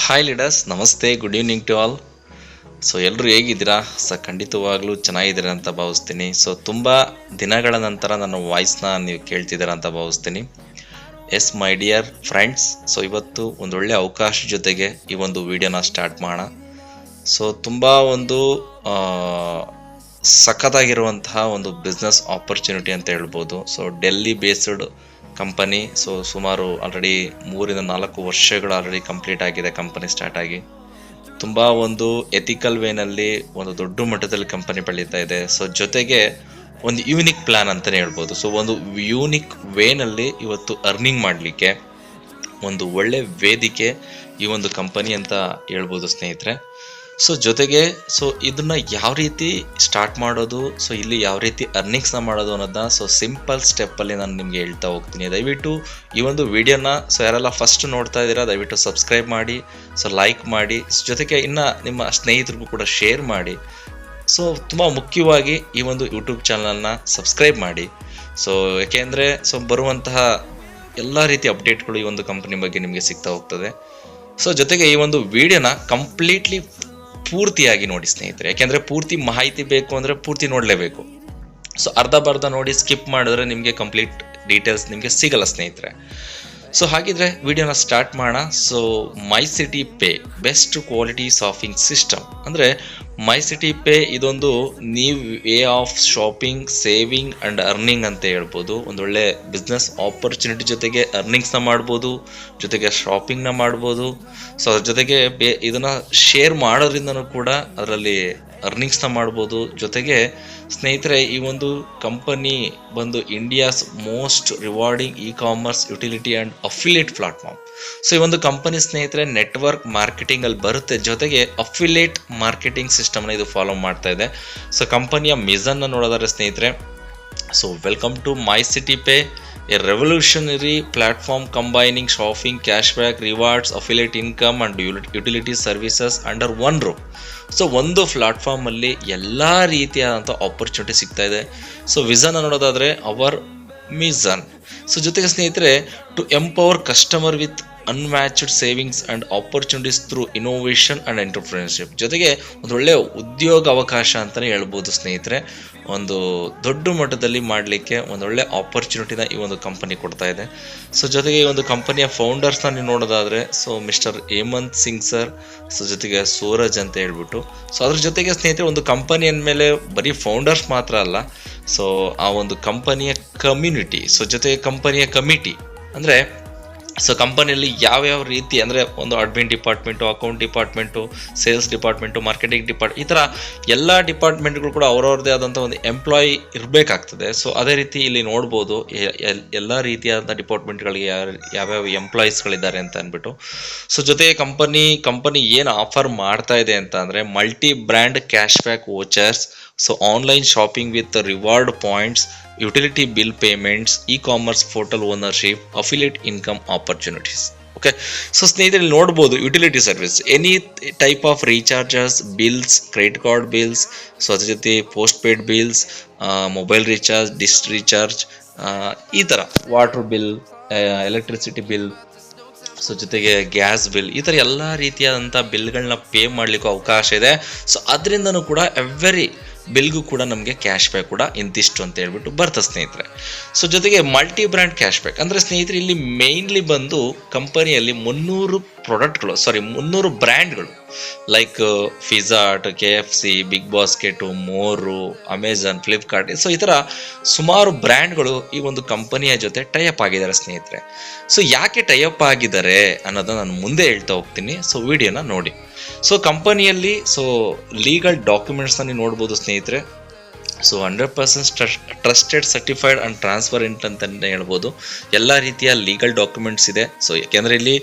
Hi leaders, ನಮಸ್ತೆ, good evening to all. So ಎಲ್ಲರೂ ಹೇಗಿದ್ದೀರಾ? ಖಂಡಿತವಾಗ್ಲೂ ಚೆನ್ನಾಗಿದ್ದೀರಾ ಅಂತ ಭಾವಿಸ್ತೀನಿ. ಸೊ ತುಂಬ ದಿನಗಳ ನಂತರ ನನ್ನ ವಾಯ್ಸ್ನ ನೀವು ಕೇಳ್ತಿದ್ದೀರಾ ಅಂತ ಭಾವಿಸ್ತೀನಿ. Yes my dear friends, so ಇವತ್ತು ಒಂದೊಳ್ಳೆ ಅವಕಾಶ ಜೊತೆಗೆ ಈ ಒಂದು ವಿಡಿಯೋನ ಸ್ಟಾರ್ಟ್ ಮಾಡೋಣ. ಸೊ ತುಂಬ ಒಂದು ಸಖತ್ತಾಗಿರುವಂತಹ ಒಂದು ಬಿಸ್ನೆಸ್ ಆಪರ್ಚುನಿಟಿ ಅಂತ ಹೇಳ್ಬೋದು. So Delhi based company. So ಸುಮಾರು ಆಲ್ರೆಡಿ 3-4 ವರ್ಷಗಳು ಆಲ್ರೆಡಿ ಕಂಪ್ಲೀಟ್ ಆಗಿದೆ ಕಂಪನಿ ಸ್ಟಾರ್ಟ್ ಆಗಿ. ತುಂಬ ಒಂದು ಎಥಿಕಲ್ ವೇನಲ್ಲಿ ಒಂದು ದೊಡ್ಡ ಮಟ್ಟದಲ್ಲಿ ಕಂಪನಿ ಬೆಳೀತಾ ಇದೆ. ಸೊ ಜೊತೆಗೆ ಒಂದು ಯೂನಿಕ್ ಪ್ಲಾನ್ ಅಂತಲೇ ಹೇಳ್ಬೋದು. ಸೊ ಒಂದು ಯೂನಿಕ್ ವೇನಲ್ಲಿ ಇವತ್ತು ಅರ್ನಿಂಗ್ ಮಾಡಲಿಕ್ಕೆ ಒಂದು ಒಳ್ಳೆ ವೇದಿಕೆ ಈ ಒಂದು ಕಂಪನಿ ಅಂತ ಹೇಳ್ಬೋದು ಸ್ನೇಹಿತರೆ. ಸೊ ಜೊತೆಗೆ ಇದನ್ನ ಯಾವ ರೀತಿ ಸ್ಟಾರ್ಟ್ ಮಾಡೋದು, ಸೊ ಇಲ್ಲಿ ಯಾವ ರೀತಿ ಅರ್ನಿಂಗ್ಸ್ನ ಮಾಡೋದು ಅನ್ನೋದನ್ನ ಸಿಂಪಲ್ ಸ್ಟೆಪ್ಪಲ್ಲಿ ನಾನು ನಿಮಗೆ ಹೇಳ್ತಾ ಹೋಗ್ತೀನಿ. ದಯವಿಟ್ಟು ಈ ಒಂದು ವಿಡಿಯೋನ ಯಾರೆಲ್ಲ ಫಸ್ಟ್ ನೋಡ್ತಾ ಇದ್ದೀರಾ ದಯವಿಟ್ಟು ಸಬ್ಸ್ಕ್ರೈಬ್ ಮಾಡಿ, ಲೈಕ್ ಮಾಡಿ, ಜೊತೆಗೆ ಇನ್ನು ನಿಮ್ಮ ಸ್ನೇಹಿತರಿಗೂ ಕೂಡ ಶೇರ್ ಮಾಡಿ. ಸೊ ತುಂಬ ಮುಖ್ಯವಾಗಿ ಈ ಒಂದು ಯೂಟ್ಯೂಬ್ ಚಾನಲ್ನ ಸಬ್ಸ್ಕ್ರೈಬ್ ಮಾಡಿ. ಸೊ ಯಾಕೆಂದರೆ ಬರುವಂತಹ ಎಲ್ಲ ರೀತಿಯ ಅಪ್ಡೇಟ್ಗಳು ಈ ಒಂದು ಕಂಪನಿ ಬಗ್ಗೆ ನಿಮಗೆ ಸಿಗ್ತಾ ಹೋಗ್ತದೆ. ಸೊ ಜೊತೆಗೆ ಈ ಒಂದು ವಿಡಿಯೋನ ಕಂಪ್ಲೀಟ್ಲಿ ಪೂರ್ತಿಯಾಗಿ ನೋಡಿ ಸ್ನೇಹಿತರೆ, ಯಾಕೆಂದರೆ ಪೂರ್ತಿ ಮಾಹಿತಿ ಬೇಕು ಅಂದರೆ ಪೂರ್ತಿ ನೋಡಲೇಬೇಕು. ಸೊ ಅರ್ಧ ನೋಡಿ ಸ್ಕಿಪ್ ಮಾಡಿದ್ರೆ ನಿಮಗೆ ಕಂಪ್ಲೀಟ್ ಡೀಟೇಲ್ಸ್ ನಿಮಗೆ ಸಿಗಲ್ಲ ಸ್ನೇಹಿತರೆ. ಸೊ ಹಾಗಿದ್ರೆ ವಿಡಿಯೋನ ಸ್ಟಾರ್ಟ್ ಮಾಡೋಣ. So my City pay best quality shopping system ಅಂದರೆ ಮೈ ಸಿಟಿ ಪೇ ಇದೊಂದು new way of shopping, saving and earning ಅಂತ ಹೇಳ್ಬೋದು. ಒಂದೊಳ್ಳೆ ಬಿಸ್ನೆಸ್ ಆಪರ್ಚುನಿಟಿ ಜೊತೆಗೆ ಅರ್ನಿಂಗ್ಸ್ನ ಮಾಡ್ಬೋದು, ಜೊತೆಗೆ ಶಾಪಿಂಗ್ನ ಮಾಡ್ಬೋದು. ಸೊ ಅದ್ರ ಜೊತೆಗೆ ಇದನ್ನು ಶೇರ್ ಮಾಡೋದ್ರಿಂದನೂ ಕೂಡ ಅದರಲ್ಲಿ ಅರ್ನಿಂಗ್ಸ್ನ ಮಾಡ್ಬೋದು. ಜೊತೆಗೆ ಸ್ನೇಹಿತರೆ ಈ ಒಂದು ಕಂಪನಿ ಬಂದು India's most rewarding E commerce utility and affiliate platform. So ಈ ಒಂದು ಕಂಪನಿ ಸ್ನೇಹಿತರೆ ನೆಟ್ವರ್ಕ್ ಮಾರ್ಕೆಟಿಂಗಲ್ಲಿ ಬರುತ್ತೆ, ಜೊತೆಗೆ ಅಫಿಲಿಯೇಟ್ ಮಾರ್ಕೆಟಿಂಗ್ ಸಿಸ್ಟಮ್ನ ಇದು ಫಾಲೋ ಮಾಡ್ತಾ ಇದೆ. ಸೊ ಕಂಪನಿಯ ಮಿಷನ್ನ ನೋಡೋದಾದ್ರೆ ಸ್ನೇಹಿತರೆ, so welcome to My City Pay, a revolutionary platform combining shopping, cashback, rewards, affiliate income and utility services under one roof. So ಒಂದು ಪ್ಲಾಟ್ಫಾರ್ಮಲ್ಲಿ ಎಲ್ಲ ರೀತಿಯಾದಂಥ ಆಪರ್ಚುನಿಟಿ ಸಿಗ್ತಾ ಇದೆ. ಸೊ ವಿಷನ್ ನೋಡೋದಾದರೆ ಅವರ್ ಮಿಷನ್. ಸೊ ಜೊತೆಗೆ ಸ್ನೇಹಿತರೆ to empower customer with unmatched savings and opportunities through innovation and entrepreneurship. ಜೊತೆಗೆ ಒಂದು ಒಳ್ಳೆಯ ಉದ್ಯೋಗ ಅವಕಾಶ ಅಂತಲೇ ಹೇಳ್ಬೋದು ಸ್ನೇಹಿತರೆ. ಒಂದು ದೊಡ್ಡ ಮಟ್ಟದಲ್ಲಿ ಮಾಡಲಿಕ್ಕೆ ಒಂದೊಳ್ಳೆ ಆಪರ್ಚುನಿಟಿನ ಈ ಒಂದು ಕಂಪನಿ ಕೊಡ್ತಾ ಇದೆ. ಸೊ ಜೊತೆಗೆ ಈ ಒಂದು ಕಂಪನಿಯ ಫೌಂಡರ್ಸ್ನ ನೀವು ನೋಡೋದಾದರೆ ಮಿಸ್ಟರ್ ಹೇಮಂತ್ ಸಿಂಗ್ ಸರ್, ಜೊತೆಗೆ ಸೂರಜ್ ಅಂತ ಹೇಳ್ಬಿಟ್ಟು. ಸೊ ಅದ್ರ ಜೊತೆಗೆ ಸ್ನೇಹಿತರೆ ಒಂದು ಕಂಪನಿ ಅಂದಮೇಲೆ ಬರೀ ಫೌಂಡರ್ಸ್ ಮಾತ್ರ ಅಲ್ಲ, ಸೊ ಆ ಒಂದು ಕಂಪನಿಯ ಕಮ್ಯುನಿಟಿ, ಜೊತೆಗೆ ಕಂಪನಿಯ ಕಮಿಟಿ ಅಂದರೆ ಕಂಪನಿಯಲ್ಲಿ ಯಾವ್ಯಾವ ರೀತಿ ಅಂದರೆ ಒಂದು admin department, account department, sales department, marketing ಈ ಥರ ಎಲ್ಲ ಡಿಪಾರ್ಟ್ಮೆಂಟ್ಗಳು ಕೂಡ ಅವ್ರವ್ರದ್ದೇ ಆದಂಥ ಒಂದು ಎಂಪ್ಲಾಯಿ ಇರಬೇಕಾಗ್ತದೆ. ಸೊ ಅದೇ ರೀತಿ ಇಲ್ಲಿ ನೋಡ್ಬೋದು ಎಲ್ಲ ರೀತಿಯಾದಂಥ ಡಿಪಾರ್ಟ್ಮೆಂಟ್ಗಳಿಗೆ ಯಾವ್ಯಾವ ಎಂಪ್ಲಾಯೀಸ್ಗಳಿದ್ದಾರೆ ಅಂತ ಅಂದ್ಬಿಟ್ಟು. ಸೊ ಜೊತೆಗೆ ಕಂಪನಿ ಏನು ಆಫರ್ ಮಾಡ್ತಾ ಇದೆ ಅಂತ ಅಂದರೆ multi brand cash back vouchers, so online shopping with reward points, utility bill payments, E commerce portal ownership, affiliate income opportunities. Okay, so ಸ್ನೇಹಿತರೆ ನೋಡ್ಬೋದು utility service, any type of recharges, bills, credit card bills, so ಅದ್ರ ಜೊತೆ post paid bills, mobile recharge, dish recharge, ಈ ಥರ water bill, electricity bill, so ಜೊತೆಗೆ gas bill, ಈ ಥರ ಎಲ್ಲ ರೀತಿಯಾದಂಥ ಬಿಲ್ಗಳನ್ನ ಪೇ ಮಾಡಲಿಕ್ಕೂ ಅವಕಾಶ ಇದೆ. ಸೊ ಅದರಿಂದನೂ ಕೂಡ ಎವ್ರಿ ಬಿಲ್ಗೂ ಕೂಡ ನಮಗೆ ಕ್ಯಾಶ್ ಬ್ಯಾಕ್ ಕೂಡ ಇಂತಿಷ್ಟು ಅಂತ ಹೇಳ್ಬಿಟ್ಟು ಬರ್ತದೆ ಸ್ನೇಹಿತರೆ. ಸೊ ಜೊತೆಗೆ ಮಲ್ಟಿ ಬ್ರ್ಯಾಂಡ್ ಕ್ಯಾಶ್ ಬ್ಯಾಕ್ ಅಂದರೆ ಸ್ನೇಹಿತರೆ ಇಲ್ಲಿ ಮೇಯ್ನ್ಲಿ ಬಂದು ಕಂಪನಿಯಲ್ಲಿ 300 ಬ್ರ್ಯಾಂಡ್ಗಳು like ಪಿಜ್ಜಾಟ್, KFC, big basket, ಮೋರು, Amazon, Flipkart, so ಈ ಥರ ಸುಮಾರು ಬ್ರ್ಯಾಂಡ್ಗಳು ಈ ಒಂದು ಕಂಪನಿಯ ಜೊತೆ ಟೈಅಪ್ ಆಗಿದ್ದಾರೆ ಸ್ನೇಹಿತರೆ. ಸೊ ಯಾಕೆ ಟೈಅಪ್ ಆಗಿದ್ದಾರೆ ಅನ್ನೋದನ್ನ ನಾನು ಮುಂದೆ ಹೇಳ್ತಾ ಹೋಗ್ತೀನಿ. ಸೊ ವಿಡಿಯೋನ ನೋಡಿ. ಸೊ ಕಂಪನಿಯಲ್ಲಿ ಲೀಗಲ್ ಡಾಕ್ಯುಮೆಂಟ್ಸ್ನ ನೀವು ನೋಡ್ಬೋದು ಸ್ನೇಹಿತರೆ. So 100% trusted, certified and transparent ಅಂತಲೇ ಹೇಳ್ಬೋದು. ಎಲ್ಲ ರೀತಿಯ ಲೀಗಲ್ ಡಾಕ್ಯುಮೆಂಟ್ಸ್ ಇದೆ. ಸೊ ಯಾಕೆಂದರೆ ಇಲ್ಲಿ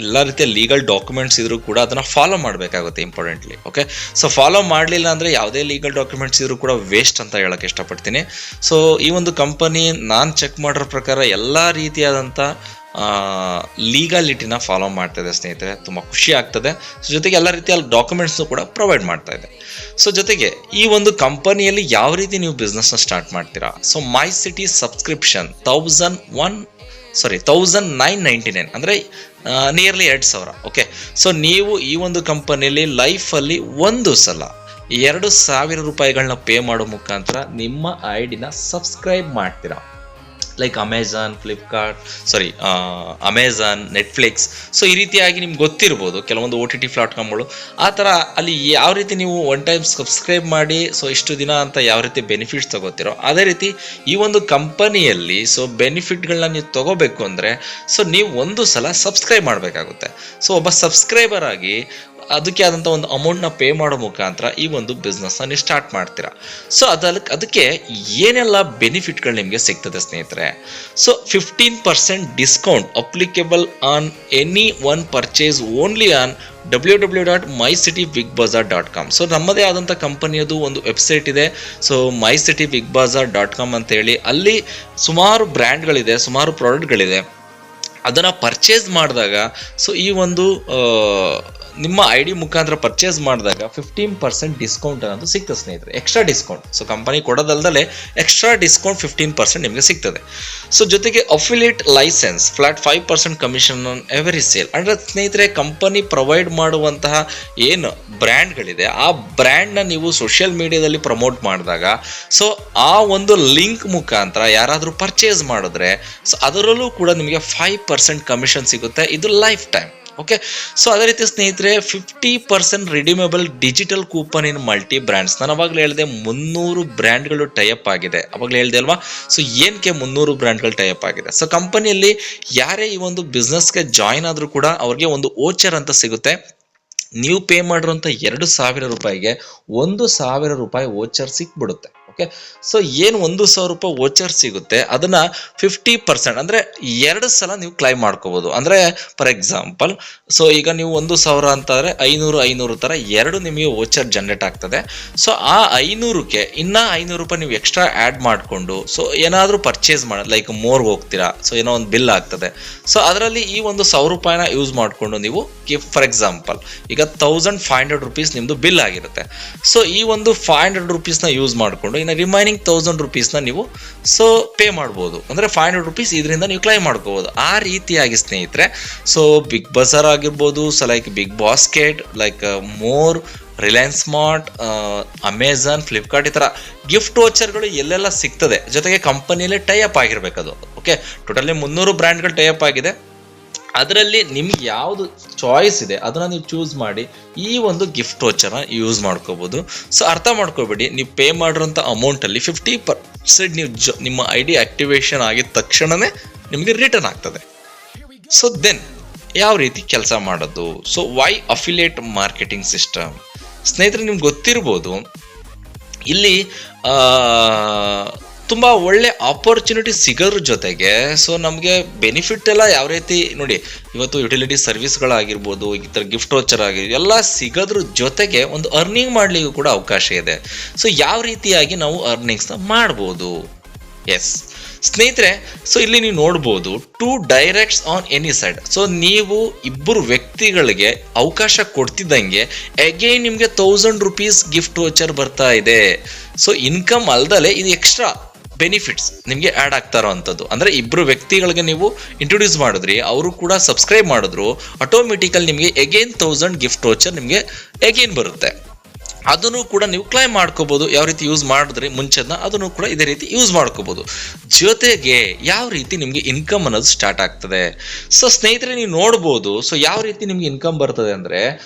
ಎಲ್ಲ ರೀತಿಯ ಲೀಗಲ್ ಡಾಕ್ಯುಮೆಂಟ್ಸ್ ಇದ್ರೂ ಕೂಡ ಅದನ್ನು ಫಾಲೋ ಮಾಡಬೇಕಾಗುತ್ತೆ ಇಂಪಾರ್ಟೆಂಟ್ಲಿ. ಓಕೆ, ಸೊ ಫಾಲೋ ಮಾಡಲಿಲ್ಲ ಅಂದರೆ ಯಾವುದೇ ಲೀಗಲ್ ಡಾಕ್ಯುಮೆಂಟ್ಸ್ ಇದ್ರೂ ಕೂಡ ವೇಸ್ಟ್ ಅಂತ ಹೇಳೋಕ್ಕೆ ಇಷ್ಟಪಡ್ತೀನಿ. ಸೊ ಈ ಒಂದು ಕಂಪನಿ ನಾನು ಚೆಕ್ ಮಾಡಿರೋ ಪ್ರಕಾರ ಎಲ್ಲ ರೀತಿಯಾದಂಥ ಲೀಗಾಲಿಟಿನ ಫಾಲೋ ಮಾಡ್ತಾ ಇದೆ ಸ್ನೇಹಿತರೆ. ತುಂಬ ಖುಷಿ ಆಗ್ತದೆ. ಸೊ ಜೊತೆಗೆ ಎಲ್ಲ ರೀತಿಯ ಡಾಕ್ಯುಮೆಂಟ್ಸ್ನು ಕೂಡ ಪ್ರೊವೈಡ್ ಮಾಡ್ತಾ ಇದೆ. ಸೊ ಜೊತೆಗೆ ಈ ಒಂದು ಕಂಪನಿಯಲ್ಲಿ ಯಾವ ರೀತಿ ನೀವು ಬಿಸ್ನೆಸ್ನ ಸ್ಟಾರ್ಟ್ ಮಾಡ್ತೀರಾ? ಸೊ ಮೈ ಸಿಟಿ ಸಬ್ಸ್ಕ್ರಿಪ್ಷನ್ 1001 1999 ಅಂದರೆ ನಿಯರ್ಲಿ 2000. ಓಕೆ, ಸೊ ನೀವು ಈ ಒಂದು ಕಂಪನಿಯಲ್ಲಿ ಲೈಫಲ್ಲಿ ಒಂದು ಸಲ 2,000 ರೂಪಾಯಿಗಳನ್ನ ಪೇ ಮಾಡೋ ಮುಖಾಂತರ ನಿಮ್ಮ ಐಡಿನ ಸಬ್ಸ್ಕ್ರೈಬ್ ಮಾಡ್ತೀರಾ. Like Amazon, Netflix. ಸೊ ಈ ರೀತಿಯಾಗಿ ನಿಮ್ಗೆ ಗೊತ್ತಿರ್ಬೋದು ಕೆಲವೊಂದು OTT ಪ್ಲಾಟ್ಫಾರ್ಮ್ಗಳು ಆ ಥರ, ಅಲ್ಲಿ ಯಾವ ರೀತಿ ನೀವು ಒನ್ ಟೈಮ್ ಸಬ್ಸ್ಕ್ರೈಬ್ ಮಾಡಿ ಸೊ ಇಷ್ಟು ದಿನ ಅಂತ ಯಾವ ರೀತಿ ಬೆನಿಫಿಟ್ಸ್ ತಗೋತಿರೋ, ಅದೇ ರೀತಿ ಈ ಒಂದು ಕಂಪನಿಯಲ್ಲಿ ಸೊ ಬೆನಿಫಿಟ್ಗಳನ್ನ ನೀವು ತಗೋಬೇಕು ಅಂದರೆ ಸೊ ನೀವು ಒಂದು ಸಲ ಸಬ್ಸ್ಕ್ರೈಬ್ ಮಾಡಬೇಕಾಗುತ್ತೆ. ಸೊ ಒಬ್ಬ ಸಬ್ಸ್ಕ್ರೈಬರ್ ಆಗಿ ಅದಕ್ಕೆ ಆದಂಥ ಒಂದು ಅಮೌಂಟ್ನ ಪೇ ಮಾಡೋ ಮುಖಾಂತರ ಈ ಒಂದು ಬಿಸ್ನೆಸ್ನ ನೀವು ಸ್ಟಾರ್ಟ್ ಮಾಡ್ತೀರಾ. ಸೊ ಅದಕ್ಕೆ ಏನೆಲ್ಲ ಬೆನಿಫಿಟ್ಗಳು ನಿಮಗೆ ಸಿಗ್ತದೆ ಸ್ನೇಹಿತರೆ? So 15% discount applicable on any one purchase only on www.mycitybigbazar.com. So ನಮ್ಮದೇ ಆದಂಥ ಕಂಪನಿಯದು ಒಂದು ವೆಬ್ಸೈಟ್ ಇದೆ, ಸೊ mycitybigbazar.com ಅಂತೇಳಿ. ಅಲ್ಲಿ ಸುಮಾರು ಬ್ರ್ಯಾಂಡ್ಗಳಿದೆ, ಸುಮಾರು ಪ್ರಾಡಕ್ಟ್ಗಳಿದೆ. ಅದನ್ನು ಪರ್ಚೇಸ್ ಮಾಡಿದಾಗ ಸೊ ಈ ಒಂದು ನಿಮ್ಮ ID ಮುಖಾಂತರ ಪರ್ಚೇಸ್ ಮಾಡಿದಾಗ 15% ಡಿಸ್ಕೌಂಟ್ ಅನ್ನೋದು ಸಿಗ್ತದೆ ಸ್ನೇಹಿತರೆ, ಎಕ್ಸ್ಟ್ರಾ ಡಿಸ್ಕೌಂಟ್. ಸೊ ಕಂಪನಿ ಕೊಡೋದಲ್ದಲೆ ಎಕ್ಸ್ಟ್ರಾ ಡಿಸ್ಕೌಂಟ್ 15% ನಿಮಗೆ ಸಿಗ್ತದೆ. ಸೊ ಜೊತೆಗೆ affiliate licence flat 5% commission on every sale. ಅಂದರೆ ಸ್ನೇಹಿತರೆ, ಕಂಪನಿ ಪ್ರೊವೈಡ್ ಮಾಡುವಂತಹ ಏನು ಬ್ರ್ಯಾಂಡ್ಗಳಿದೆ ಆ ಬ್ರ್ಯಾಂಡ್ನ ನೀವು ಸೋಷಿಯಲ್ ಮೀಡಿಯಾದಲ್ಲಿ ಪ್ರಮೋಟ್ ಮಾಡಿದಾಗ ಸೊ ಆ ಒಂದು ಲಿಂಕ್ ಮುಖಾಂತರ ಯಾರಾದರೂ ಪರ್ಚೇಸ್ ಮಾಡಿದ್ರೆ ಸೊ ಅದರಲ್ಲೂ ಕೂಡ ನಿಮಗೆ 5% ಕಮಿಷನ್ ಸಿಗುತ್ತೆ. ಇದು ಲೈಫ್ ಟೈಮ್. ಓಕೆ, ಸೊ ಅದೇ ರೀತಿ ಸ್ನೇಹಿತರೆ 50% ರಿಡೀಮೇಬಲ್ ಡಿಜಿಟಲ್ ಕೂಪನ್ ಇನ್ ಮಲ್ಟಿ ಬ್ರ್ಯಾಂಡ್ಸ್. ನಾನು ಅವಾಗಲೇ ಹೇಳಿದೆ 300 ಬ್ರ್ಯಾಂಡ್ಗಳು ಟೈಅಪ್ ಆಗಿದೆ, ಅವಾಗಲೇ ಹೇಳಿದೆ ಅಲ್ವಾ? ಸೊ ಏನಕ್ಕೆ 300 ಬ್ರ್ಯಾಂಡ್ಗಳು ಟೈಅಪ್ ಆಗಿದೆ? ಸೊ ಕಂಪನಿಯಲ್ಲಿ ಯಾರೇ ಈ ಒಂದು ಬಿಸ್ನೆಸ್ಗೆ ಜಾಯಿನ್ ಆದರೂ ಕೂಡ ಅವ್ರಿಗೆ ಒಂದು ವೋಚರ್ ಅಂತ ಸಿಗುತ್ತೆ. ನೀವು ಪೇ ಮಾಡಿರೋಂಥ 2,000 ರೂಪಾಯಿಗೆ 1,000 ರೂಪಾಯಿ ವೋಚರ್ ಸಿಕ್ಬಿಡುತ್ತೆ. ಓಕೆ, ಸೊ ಏನು 1,000 ರೂಪಾಯಿ ವೋಚರ್ ಸಿಗುತ್ತೆ ಅದನ್ನ 50% ಅಂದರೆ 2 ಸಲ ನೀವು ಕ್ಲೈಮ್ ಮಾಡ್ಕೋಬಹುದು. ಅಂದರೆ ಫಾರ್ ಎಕ್ಸಾಂಪಲ್, ಸೊ ಈಗ ನೀವು 1,000 ಅಂತಂದರೆ 500 ಥರ 2 ನಿಮಗೆ ವೋಚರ್ ಜನರೇಟ್ ಆಗ್ತದೆ. ಸೊ ಆ 500ಕ್ಕೆ ಇನ್ನೂ 500 ರೂಪಾಯಿ ನೀವು ಎಕ್ಸ್ಟ್ರಾ ಆ್ಯಡ್ ಮಾಡಿಕೊಂಡು ಸೊ ಏನಾದರೂ ಪರ್ಚೇಸ್ ಮಾಡೋದು, ಲೈಕ್ ಮೋರ್ಗೆ ಹೋಗ್ತೀರಾ, ಸೊ ಏನೋ ಒಂದು ಬಿಲ್ ಆಗ್ತದೆ. ಸೊ ಅದರಲ್ಲಿ ಈ ಒಂದು 1,000 ರೂಪಾಯಿನ ಯೂಸ್ ಮಾಡಿಕೊಂಡು ನೀವು ಫಾರ್ ಎಕ್ಸಾಂಪಲ್ ಈಗ 1,500 ರೂಪೀಸ್ ನಿಮ್ಮದು ಬಿಲ್ ಆಗಿರುತ್ತೆ. ಸೊ ಈ ಒಂದು 500 ರೂಪೀಸ್ನ ಯೂಸ್ ಮಾಡಿಕೊಂಡು ಇನ್ನು ರಿಮೈನಿಂಗ್ 1,000 ರೂಪೀಸ್ನ ನೀವು ಸೊ ಪೇ ಮಾಡ್ಬೋದು. ಅಂದರೆ 500 ರೂಪೀಸ್ ಇದರಿಂದ ನೀವು ಕ್ಲೈಮ್ ಮಾಡ್ಕೋಬೋದು. ಆ ರೀತಿಯಾಗಿ ಸ್ನೇಹಿತರೆ ಸೊ ಬಿಗ್ ಬಜಾರ್ ಆಗಿರ್ಬೋದು, so like BigBasket, like More, Reliance Smart, Amazon, Flipkart, ಈ ಥರ ಗಿಫ್ಟ್ ವೋಚರ್ಗಳು ಎಲ್ಲೆಲ್ಲ ಸಿಗ್ತದೆ. ಜೊತೆಗೆ ಕಂಪನಿಯಲ್ಲೇ ಟೈಅಪ್ ಆಗಿರಬೇಕದು. ಓಕೆ, ಟೋಟಲಿ 300 ಬ್ರ್ಯಾಂಡ್ಗಳು ಟೈಅಪ್ ಆಗಿದೆ. ಅದರಲ್ಲಿ ನಿಮ್ಗೆ ಯಾವುದು ಚಾಯ್ಸ್ ಇದೆ ಅದನ್ನು ನೀವು ಚೂಸ್ ಮಾಡಿ ಈ ಒಂದು ಗಿಫ್ಟ್ ವೋಚರ್ನ ಯೂಸ್ ಮಾಡ್ಕೋಬೋದು. ಸೊ ಅರ್ಥ ಮಾಡ್ಕೋಬೇಡಿ, ನೀವು ಪೇ ಮಾಡಿರೋಂಥ ಅಮೌಂಟಲ್ಲಿ 50% ನೀವು ನಿಮ್ಮ ID ಆಕ್ಟಿವೇಶನ್ ಆಗಿದ ತಕ್ಷಣವೇ ನಿಮಗೆ ರಿಟರ್ನ್ ಆಗ್ತದೆ. ಸೊ ದೆನ್ ಯಾವ ರೀತಿ ಕೆಲಸ ಮಾಡೋದು? So why affiliate marketing system? ಸ್ನೇಹಿತರೆ, ನಿಮ್ಗೆ ಗೊತ್ತಿರ್ಬೋದು ಇಲ್ಲಿ ತುಂಬ ಒಳ್ಳೆ ಆಪರ್ಚುನಿಟಿ ಸಿಗೋದ್ರ ಜೊತೆಗೆ ಸೊ ನಮಗೆ ಬೆನಿಫಿಟ್ ಎಲ್ಲ ಯಾವ ರೀತಿ ನೋಡಿ, ಇವತ್ತು ಯುಟಿಲಿಟಿ ಸರ್ವಿಸ್ಗಳಾಗಿರ್ಬೋದು, ಈ ಥರ ಗಿಫ್ಟ್ ವೋಚರ್ ಆಗಿರ್ಬೋದು ಎಲ್ಲ ಸಿಗೋದ್ರ ಜೊತೆಗೆ ಒಂದು ಅರ್ನಿಂಗ್ ಮಾಡಲಿಕ್ಕೂ ಕೂಡ ಅವಕಾಶ ಇದೆ. ಸೊ ಯಾವ ರೀತಿಯಾಗಿ ನಾವು ಅರ್ನಿಂಗ್ಸ್ನ ಮಾಡ್ಬೋದು? ಎಸ್ ಸ್ನೇಹಿತರೆ, ಸೊ ಇಲ್ಲಿ ನೀವು ನೋಡ್ಬೋದು 2 directs on any side. So ನೀವು ಇಬ್ಬರು ವ್ಯಕ್ತಿಗಳಿಗೆ ಅವಕಾಶ ಕೊಡ್ತಿದ್ದಂಗೆ ಅಗೈನ್ ನಿಮಗೆ 1,000 ರೂಪೀಸ್ ಗಿಫ್ಟ್ ವೋಚರ್ ಬರ್ತಾ ಇದೆ. ಸೊ ಇನ್ಕಮ್ ಅಲ್ದಲೆ ಇದು ಎಕ್ಸ್ಟ್ರಾ ಬೆನಿಫಿಟ್ಸ್ ನಿಮಗೆ ಆ್ಯಡ್ ಆಗ್ತಾ ಇರೋವಂಥದ್ದು. ಅಂದರೆ ಇಬ್ಬರು ವ್ಯಕ್ತಿಗಳಿಗೆ ನೀವು ಇಂಟ್ರೊಡ್ಯೂಸ್ ಮಾಡಿದ್ರಿ, ಅವರು ಕೂಡ ಸಬ್ಸ್ಕ್ರೈಬ್ ಮಾಡಿದ್ರು, ಆಟೋಮೆಟಿಕಲ್ ನಿಮಗೆ ಅಗೈನ್ 1,000 ಗಿಫ್ಟ್ ವೋಚರ್ ನಿಮಗೆ ಅಗೈನ್ ಬರುತ್ತೆ. ಅದನ್ನು ಕೂಡ ನೀವು ಕ್ಲೈಮ್ ಮಾಡ್ಕೋಬೋದು. ಯಾವ ರೀತಿ ಯೂಸ್ ಮಾಡಿದ್ರಿ ಮುಂಚೆನ ಅದನ್ನು ಕೂಡ ಇದೇ ರೀತಿ ಯೂಸ್ ಮಾಡ್ಕೋಬೋದು. ಜೊತೆಗೆ ಯಾವ ರೀತಿ ನಿಮಗೆ ಇನ್ಕಮ್ ಅನ್ನೋದು ಸ್ಟಾರ್ಟ್ ಆಗ್ತದೆ? ಸೊ ಸ್ನೇಹಿತರೆ, ನೀವು ನೋಡ್ಬೋದು ಸೊ ಯಾವ ರೀತಿ ನಿಮ್ಗೆ ಇನ್ಕಮ್ ಬರ್ತದೆ ಅಂದರೆ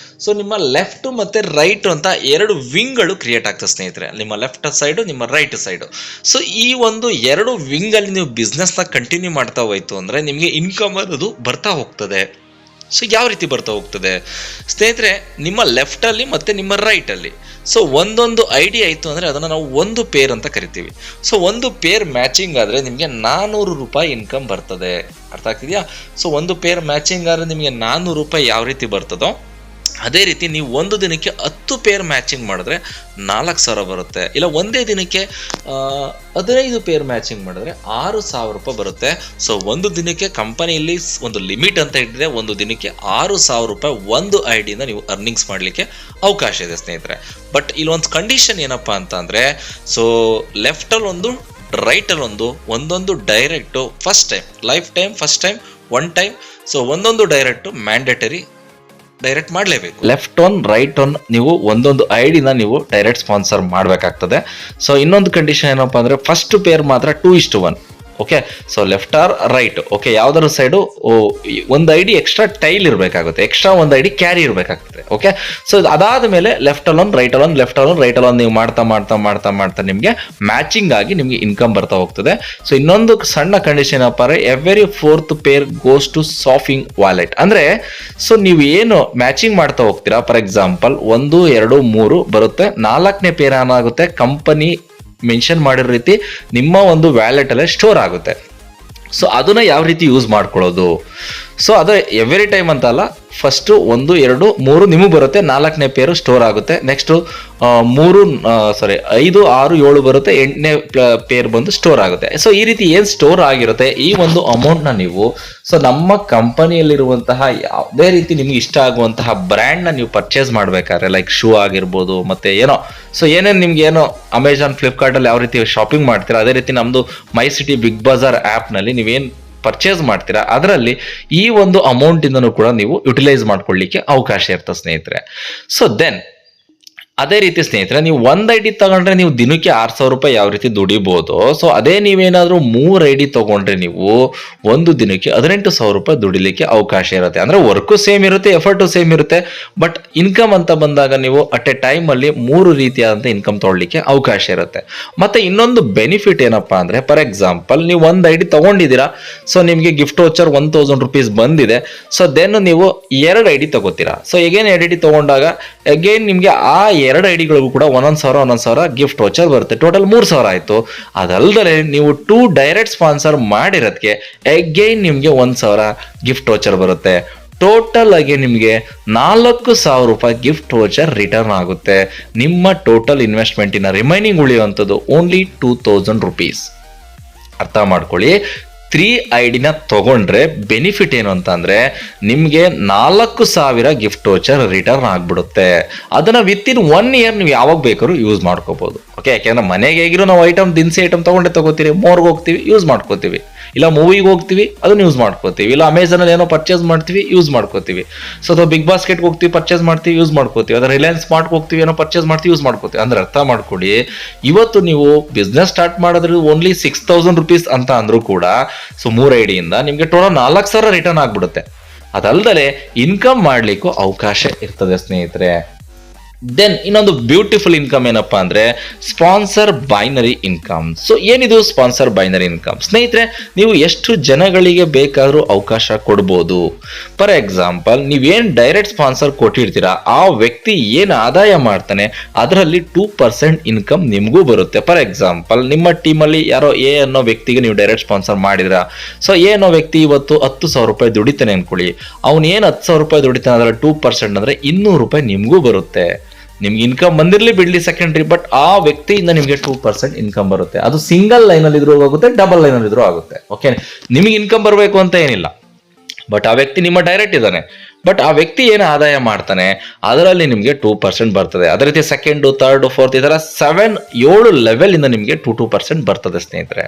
ಸೊ ನಿಮ್ಮ ಲೆಫ್ಟ್ ಮತ್ತು ರೈಟ್ ಅಂತ 2 ವಿಂಗ್ಗಳು ಕ್ರಿಯೇಟ್ ಆಗ್ತದೆ ಸ್ನೇಹಿತರೆ. ನಿಮ್ಮ ಲೆಫ್ಟ್ ಸೈಡು, ನಿಮ್ಮ ರೈಟ್ ಸೈಡು. ಸೊ ಈ ಒಂದು 2 ವಿಂಗಲ್ಲಿ ನೀವು ಬಿಸ್ನೆಸ್ನ ಕಂಟಿನ್ಯೂ ಮಾಡ್ತಾ ಹೋಯ್ತು ಅಂದರೆ ನಿಮಗೆ ಇನ್ಕಮ್ ಅನ್ನೋದು ಬರ್ತಾ ಹೋಗ್ತದೆ. ಸೊ ಯಾವ ರೀತಿ ಬರ್ತಾ ಹೋಗ್ತದೆ ಸ್ನೇಹಿತರೆ? ನಿಮ್ಮ ಲೆಫ್ಟಲ್ಲಿ ಮತ್ತು ನಿಮ್ಮ ರೈಟಲ್ಲಿ ಸೊ ಒಂದೊಂದು ID ಆಯಿತು ಅಂದರೆ ಅದನ್ನು ನಾವು ಒಂದು ಪೇರ್ ಅಂತ ಕರಿತೀವಿ. ಸೊ ಒಂದು ಪೇರ್ ಮ್ಯಾಚಿಂಗ್ ಆದರೆ ನಿಮಗೆ 400 ರೂಪಾಯಿ ಇನ್ಕಮ್ ಬರ್ತದೆ. ಅರ್ಥ ಆಗ್ತಿದೆಯಾ? ಸೊ ಒಂದು ಪೇರ್ ಮ್ಯಾಚಿಂಗ್ ಆದರೆ ನಿಮಗೆ 400 ರೂಪಾಯಿ ಯಾವ ರೀತಿ ಬರ್ತದೋ ಅದೇ ರೀತಿ ನೀವು ಒಂದು ದಿನಕ್ಕೆ 10 ಪೇರ್ ಮ್ಯಾಚಿಂಗ್ ಮಾಡಿದ್ರೆ 4,000 ಬರುತ್ತೆ. ಇಲ್ಲ ಒಂದೇ ದಿನಕ್ಕೆ 15 ಪೇರ್ ಮ್ಯಾಚಿಂಗ್ ಮಾಡಿದ್ರೆ 6,000 ರೂಪಾಯಿ ಬರುತ್ತೆ. ಸೊ ಒಂದು ದಿನಕ್ಕೆ ಕಂಪನಿಯಲ್ಲಿ ಒಂದು ಲಿಮಿಟ್ ಅಂತ ಇಟ್ಟಿದೆ, ಒಂದು ದಿನಕ್ಕೆ 6,000 ರೂಪಾಯಿ ಒಂದು ID-ನ ನೀವು ಅರ್ನಿಂಗ್ಸ್ ಮಾಡಲಿಕ್ಕೆ ಅವಕಾಶ ಇದೆ ಸ್ನೇಹಿತರೆ. ಬಟ್ ಇಲ್ಲೊಂದು ಕಂಡೀಷನ್ ಏನಪ್ಪ ಅಂತ ಅಂದರೆ ಸೊ ಲೆಫ್ಟಲ್ಲಿ ಒಂದು ರೈಟ್ ಅಲ್ಲಿ ಒಂದೊಂದು direct first time one time. So ಒಂದೊಂದು ಡೈರೆಕ್ಟ್ ಮ್ಯಾಂಡೇಟರಿ ಡೈರೆಕ್ಟ್ ಮಾಡಲೇಬೇಕು. ಲೆಫ್ಟ್ ಒನ್ ರೈಟ್ ಒನ್ ನೀವು ಒಂದೊಂದು ಐಡಿನ ನೀವು ಡೈರೆಕ್ಟ್ ಸ್ಪಾನ್ಸರ್ ಮಾಡಬೇಕಾಗ್ತದೆ. ಸೊ ಇನ್ನೊಂದು ಕಂಡೀಷನ್ ಏನಪ್ಪಾ ಅಂದ್ರೆ ಫಸ್ಟ್ ಪೇರ್ ಮಾತ್ರ 2:1. Okay, so left or right, okay, ಯಾವ್ದಾದ್ರು ಸೈಡು ಒಂದು ಐಡಿ ಎಕ್ಸ್ಟ್ರಾ ಟೈಲ್ ಇರಬೇಕಾಗುತ್ತೆ, ಎಕ್ಸ್ಟ್ರಾ ಒಂದು ಐಡಿ ಕ್ಯಾರಿ ಇರಬೇಕಾಗ್ತದೆ. ಓಕೆ, ಸೊ ಅದಾದ ಮೇಲೆ ಲೆಫ್ಟ್ ಅಲೋನ್ ರೈಟ್ ಅಲೋನ್ ನೀವು ಮಾಡ್ತಾ ನಿಮಗೆ ಮ್ಯಾಚಿಂಗ್ ಆಗಿ ನಿಮಗೆ ಇನ್ಕಮ್ ಬರ್ತಾ ಹೋಗ್ತದೆ. ಸೊ ಇನ್ನೊಂದು ಸಣ್ಣ ಕಂಡೀಷನ್ ಏನಪ್ಪ ಅಂದ್ರೆ every 4th pair goes to shopping wallet. ಅಂದ್ರೆ ಸೊ ನೀವು ಏನು ಮ್ಯಾಚಿಂಗ್ ಮಾಡ್ತಾ ಹೋಗ್ತೀರಾ, ಫಾರ್ ಎಕ್ಸಾಂಪಲ್ 1, 2, 3 ಬರುತ್ತೆ, 4ನೇ ಪೇರ್ ಏನಾಗುತ್ತೆ ಕಂಪನಿ ಮೆನ್ಷನ್ ಮಾಡಿರೋ ರೀತಿ ನಿಮ್ಮ ಒಂದು ವ್ಯಾಲೆಟ್ ಅಲ್ಲೇ ಸ್ಟೋರ್ ಆಗುತ್ತೆ. ಸೊ ಅದನ್ನ ಯಾವ ರೀತಿ ಯೂಸ್ ಮಾಡ್ಕೊಳ್ಳೋದು, ಸೊ ಅದು ಎವ್ರಿ ಟೈಮ್ ಅಂತ ಅಲ್ಲ, ಫಸ್ಟ್ 1, 2, 3 ನಿಮಗೆ ಬರುತ್ತೆ, 4ನೇ ಪೇರು ಸ್ಟೋರ್ ಆಗುತ್ತೆ, ನೆಕ್ಸ್ಟ್ 5, 6, 7 ಬರುತ್ತೆ, 8ನೇ ಪೇರ್ ಬಂದು ಸ್ಟೋರ್ ಆಗುತ್ತೆ. ಸೊ ಈ ರೀತಿ ಏನ್ ಸ್ಟೋರ್ ಆಗಿರುತ್ತೆ ಈ ಒಂದು ಅಮೌಂಟ್ ನ ನೀವು ಸೊ ನಮ್ಮ ಕಂಪನಿಯಲ್ಲಿರುವಂತಹ ಯಾವುದೇ ರೀತಿ ನಿಮ್ಗೆ ಇಷ್ಟ ಆಗುವಂತಹ ಬ್ರ್ಯಾಂಡ್ ನ ನೀವು ಪರ್ಚೇಸ್ ಮಾಡ್ಬೇಕಾದ್ರೆ, ಲೈಕ್ ಶೂ ಆಗಿರ್ಬೋದು, ಮತ್ತೆ ಏನೋ ಸೊ ಏನೇನು ನಿಮ್ಗೆ ಏನೋ ಅಮೆಜಾನ್, ಫ್ಲಿಪ್ಕಾರ್ಟ್ ಅಲ್ಲಿ ಯಾವ ರೀತಿ ಶಾಪಿಂಗ್ ಮಾಡ್ತೀರಾ ಅದೇ ರೀತಿ ನಮ್ದು my city Big Bazaar app ನಲ್ಲಿ ನೀವೇನ್ ಪರ್ಚೇಸ್ ಮಾಡ್ತೀರಾ ಅದರಲ್ಲಿ ಈ ಒಂದು ಅಮೌಂಟ್ ಇಂದನೂ ಕೂಡ ನೀವು ಯುಟಿಲೈಸ್ ಮಾಡ್ಕೊಳ್ಳಿಕ್ಕೆ ಅವಕಾಶ ಇರ್ತದೆ ಸ್ನೇಹಿತರೆ. ಸೊ ದೆನ್ ಅದೇ ರೀತಿ ಸ್ನೇಹಿತರೆ ನೀವು ಒಂದ್ ಐಡಿ ತಗೊಂಡ್ರೆ ನೀವು ದಿನಕ್ಕೆ 6,000 ರೂಪಾಯಿ ಯಾವ ರೀತಿ ದುಡಿಬಹುದು. ಸೊ ಅದೇ ನೀವೇನಾದ್ರೂ 3 ಐಡಿ ತಗೊಂಡ್ರೆ ನೀವು ಒಂದು ದಿನಕ್ಕೆ 18,000 ರೂಪಾಯಿ ದುಡಿಲಿಕ್ಕೆ ಅವಕಾಶ ಇರುತ್ತೆ. ಅಂದ್ರೆ ವರ್ಕು ಸೇಮ್ ಇರುತ್ತೆ, ಎಫರ್ಟು ಸೇಮ್ ಇರುತ್ತೆ, ಬಟ್ ಇನ್ಕಮ್ ಅಂತ ಬಂದಾಗ ನೀವು ಅಟ್ ಎ ಟೈಮ್ ಅಲ್ಲಿ 3 ರೀತಿಯಾದಂತ ಇನ್ಕಮ್ ತಗೊಳ್ಳಿಕ್ಕೆ ಅವಕಾಶ ಇರುತ್ತೆ. ಮತ್ತೆ ಇನ್ನೊಂದು ಬೆನಿಫಿಟ್ ಏನಪ್ಪಾ ಅಂದ್ರೆ ಫಾರ್ ಎಕ್ಸಾಂಪಲ್ ನೀವು ಒಂದ್ ಐಡಿ ತಗೊಂಡಿದ್ದೀರಾ, ಸೊ ನಿಮ್ಗೆ ಗಿಫ್ಟ್ ವೋಚರ್ 1,000 ರೂಪೀಸ್ ಬಂದಿದೆ. ಸೊ ದೆನ್ ನೀವು 2 ಐಡಿ ತಗೋತೀರಾ. ಸೊ ಎಗೇನ್ 2 ಐಡಿ ತಗೊಂಡಾಗ ಅಗೇನ್ ನಿಮ್ಗೆ ಆ 2 ಐಡಿಗಳಿಗೂ ಕೂಡ 1,000 ಗಿಫ್ಟ್ ವೋಚರ್ ಬರುತ್ತೆ, ಟೋಟಲ್ 3,000 ಆಯ್ತು. ಅದಲ್ಲದೆ ನೀವು 2 ಡೈರೆಕ್ಟ್ ಸ್ಪಾನ್ಸರ್ ಮಾಡಿರೋದಕ್ಕೆ ಅಗೈನ್ ನಿಮ್ಗೆ 1,000 ಗಿಫ್ಟ್ ವೋಚರ್ ಬರುತ್ತೆ. ಟೋಟಲ್ ಆಗಿ ನಿಮಗೆ 4,000 ರೂಪಾಯಿ ಗಿಫ್ಟ್ ವೋಚರ್ ರಿಟರ್ನ್ ಆಗುತ್ತೆ. ನಿಮ್ಮ ಟೋಟಲ್ ಇನ್ವೆಸ್ಟ್ಮೆಂಟಿನ ರಿಮೈನಿಂಗ್ ಉಳಿಯುವಂಥದ್ದು ಓನ್ಲಿ 2,000 ರೂಪೀಸ್. ಅರ್ಥ ಮಾಡ್ಕೊಳ್ಳಿ, 3 ಐಡಿನ ತಗೊಂಡ್ರೆ ಬೆನಿಫಿಟ್ ಏನು ಅಂತ ಅಂದ್ರೆ ನಿಮ್ಗೆ 4,000 ಗಿಫ್ಟ್ ವೋಚರ್ ರಿಟರ್ನ್ ಆಗ್ಬಿಡುತ್ತೆ. ಅದನ್ನ ವಿತಿನ್ 1 ಇಯರ್ ನೀವು ಯಾವಾಗ ಬೇಕಾದ್ರೂ ಯೂಸ್ ಮಾಡ್ಕೋಬಹುದು. ಓಕೆ, ಯಾಕೆಂದ್ರೆ ಮನೆಗೆ ಹೇಗಿರೋ ನಾವು ದಿನಸಿ ಐಟಮ್ ತಗೋತೀವಿ, ಮೋರ್ಗೆ ಹೋಗ್ತೀವಿ ಯೂಸ್ ಮಾಡ್ಕೋತೀವಿ, ಇಲ್ಲ ಮೂವಿಗೆ ಹೋಗ್ತೀವಿ ಅದನ್ನ ಯೂಸ್ ಮಾಡ್ಕೋತೀವಿ, ಇಲ್ಲ ಅಮೆಝಾನ್ ಅಲ್ಲಿ ಏನೋ ಪರ್ಚೇಸ್ ಮಾಡ್ತೀವಿ ಯೂಸ್ ಮಾಡ್ಕೋತೀವಿ, ಸೊ ಅಥವಾ ಬಿಗ್ ಬಾಸ್ಕೆಟ್ ಹೋಗ್ತೀವಿ ಪರ್ಚೇಸ್ ಮಾಡ್ತೀವಿ ಯೂಸ್ ಮಾಡ್ಕೋತೀವಿ, ಅದ್ರ ರಿಲಯನ್ಸ್ ಸ್ಮಾರ್ಟ್ ಹೋಗ್ತೀವಿ ಏನೋ ಪರ್ಚೇಸ್ ಮಾಡ್ತೀವಿ ಯೂಸ್ ಮಾಡ್ಕೋತೀವಿ. ಅಂದ್ರೆ ಅರ್ಥ ಮಾಡ್ಕೊಳ್ಳಿ, ಇವತ್ತು ನೀವು ಬಿಸ್ನೆಸ್ ಸ್ಟಾರ್ಟ್ ಮಾಡಿದ್ರೆ ಓನ್ಲಿ 6,000 ರೂಪೀಸ್ ಅಂತ ಅಂದ್ರೂ ಕೂಡ ಸೊ 3 ಐಡಿಯಿಂದ ನಿಮ್ಗೆ ಟೋಟಲ್ 4,000 ರಿಟರ್ನ್ ಆಗ್ಬಿಡುತ್ತೆ. ಅದಲ್ಲದೆ ಇನ್ಕಮ್ ಮಾಡ್ಲಿಕ್ಕೂ ಅವಕಾಶ ಇರ್ತದೆ ಸ್ನೇಹಿತರೆ. ದೆನ್ ಇನ್ನೊಂದು ಬ್ಯೂಟಿಫುಲ್ ಇನ್ಕಮ್ ಏನಪ್ಪಾ ಅಂದ್ರೆ ಸ್ಪಾನ್ಸರ್ ಬೈನರಿ ಇನ್ಕಮ್. ಸೊ ಏನಿದು ಸ್ಪಾನ್ಸರ್ ಬೈನರಿ ಇನ್ಕಮ್ ಸ್ನೇಹಿತರೆ, ನೀವು ಎಷ್ಟು ಜನಗಳಿಗೆ ಬೇಕಾದ್ರೂ ಅವಕಾಶ ಕೊಡ್ಬೋದು. ಫಾರ್ ಎಕ್ಸಾಂಪಲ್ ನೀವೇನ್ ಡೈರೆಕ್ಟ್ ಸ್ಪಾನ್ಸರ್ ಕೊಟ್ಟಿರ್ತೀರಾ ಆ ವ್ಯಕ್ತಿ ಏನ್ ಆದಾಯ ಮಾಡ್ತಾನೆ ಅದರಲ್ಲಿ 2% ಇನ್ಕಮ್ ನಿಮ್ಗೂ ಬರುತ್ತೆ. ಫಾರ್ ಎಕ್ಸಾಂಪಲ್ ನಿಮ್ಮ ಟೀಮಲ್ಲಿ ಯಾರೋ ಎ ಅನ್ನೋ ವ್ಯಕ್ತಿಗೆ ನೀವು ಡೈರೆಕ್ಟ್ ಸ್ಪಾನ್ಸರ್ ಮಾಡಿದ್ರ, ಸೊ ಎ ಅನ್ನೋ ವ್ಯಕ್ತಿ ಇವತ್ತು 10,000 ರೂಪಾಯಿ ದುಡಿತಾನೆ ಅನ್ಕೊಳ್ಳಿ, ಅವ್ನು ಏನ್ 10,000 ರೂಪಾಯಿ ದುಡಿತಾನೆ ಅದರ 2% ಅಂದ್ರೆ 200 ರೂಪಾಯಿ ನಿಮ್ಗೂ ಬರುತ್ತೆ. ನಿಮ್ಗೆ ಇನ್ಕಮ್ ಬಂದಿರ್ಲಿ ಬಿಡ್ಲಿ ಸೆಕೆಂಡ್ರಿ, ಬಟ್ ಆ ವ್ಯಕ್ತಿಯಿಂದ ನಿಮ್ಗೆ 2% ಇನ್ಕಮ್ ಬರುತ್ತೆ. ಅದು ಸಿಂಗಲ್ ಲೈನ್ ಅಲ್ಲಿ ಇದ್ರೂ ಆಗುತ್ತೆ, ಡಬಲ್ ಲೈನ್ ಅಲ್ಲಿ ಇದ್ರೂ ಆಗುತ್ತೆ. ಓಕೆ, ನಿಮಗೆ ಇನ್ಕಮ್ ಬರಬೇಕು ಅಂತ ಏನಿಲ್ಲ, ಬಟ್ ಆ ವ್ಯಕ್ತಿ ನಿಮ್ಮ ಡೈರೆಕ್ಟ್ ಇದ್ದಾನೆ, ಬಟ್ ಆ ವ್ಯಕ್ತಿ ಏನು ಆದಾಯ ಮಾಡ್ತಾನೆ ಅದರಲ್ಲಿ ನಿಮಗೆ 2% ಬರ್ತದೆ. ಅದೇ ರೀತಿ ಸೆಕೆಂಡ್, ಥರ್ಡ್, ಫೋರ್ತ್ ಈ ತರ 7 ಲೆವೆಲ್ ಇಂದ ನಿಮಗೆ 2% ಬರ್ತದೆ ಸ್ನೇಹಿತರೆ.